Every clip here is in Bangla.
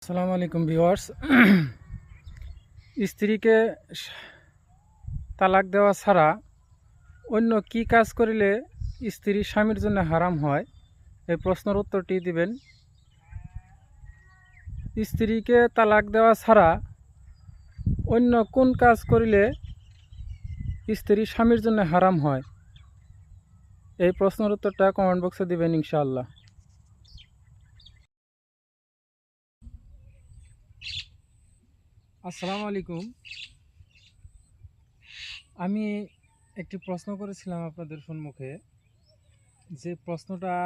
আসসালামু আলাইকুম ভিউয়ার্স। স্ত্রীকে তালাক দেওয়া ছাড়া অন্য কি কাজ করিলে স্ত্রী স্বামীর জন্য হারাম হয়, এই প্রশ্নের উত্তরটি দিবেন। স্ত্রীকে তালাক দেওয়া ছাড়া অন্য কোন কাজ করিলে স্ত্রী স্বামীর জন্য হারাম হয়, এই প্রশ্নের উত্তরটা কমেন্ট বক্সে দিবেন ইনশাআল্লাহ। আসসালামু আলাইকুম। আমি একটি প্রশ্ন করেছিলাম আপনাদের সম্মুখে, যে প্রশ্নটা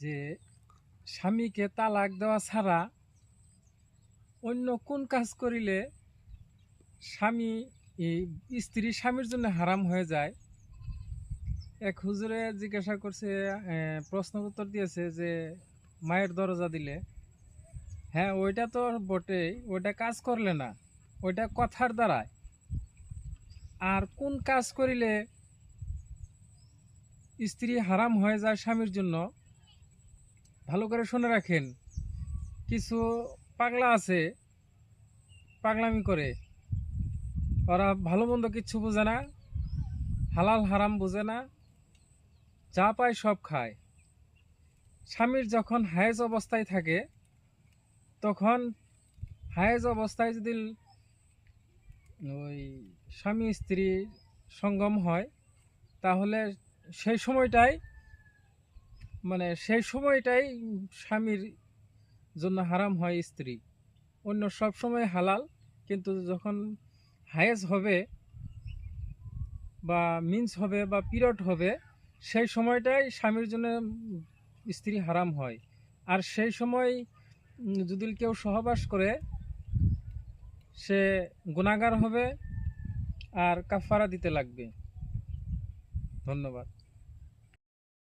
যে স্বামীকে তালাক দেওয়া ছাড়া অন্য কোন কাজ করিলে স্বামী স্ত্রী স্বামীর জন্য হারাম হয়ে যায়। এক হুজুরে জিজ্ঞাসা করছে, প্রশ্ন উত্তর দিয়েছে যে মায়ের দরজা দিলে। হ্যাঁ, ওইটা তো বটেই, ওইটা কাজ করলে না, ওইটা কথার দ্বারায়। আর কোন কাজ করিলে স্ত্রী হারাম হয়ে যায় স্বামীর জন্য, ভালো করে শুনে রাখেন। কিছু পাগলা আছে, পাগলামি করে, ওরা ভালো মন্দ কিচ্ছু বোঝে না, হালাল হারাম বোঝে না, যা পায় সব খায়। স্বামীর যখন হায়েজ অবস্থায় থাকে, তখন হায়েজ অবস্থায় যদি ওই স্বামী স্ত্রী সঙ্গম হয়, তাহলে সেই সময়টাই স্বামীর জন্য হারাম হয় স্ত্রী। অন্য সব সময় হালাল, কিন্তু যখন হায়েজ হবে বা মিন্স হবে বা পিরিয়ড হবে, সেই সময়টাই স্বামীর জন্য স্ত্রী হারাম হয়। আর সেই সময় যদি কেউ সহবাস করে, সে গুনাহগার হবে আর কাফারা দিতে লাগবে। ধন্যবাদ।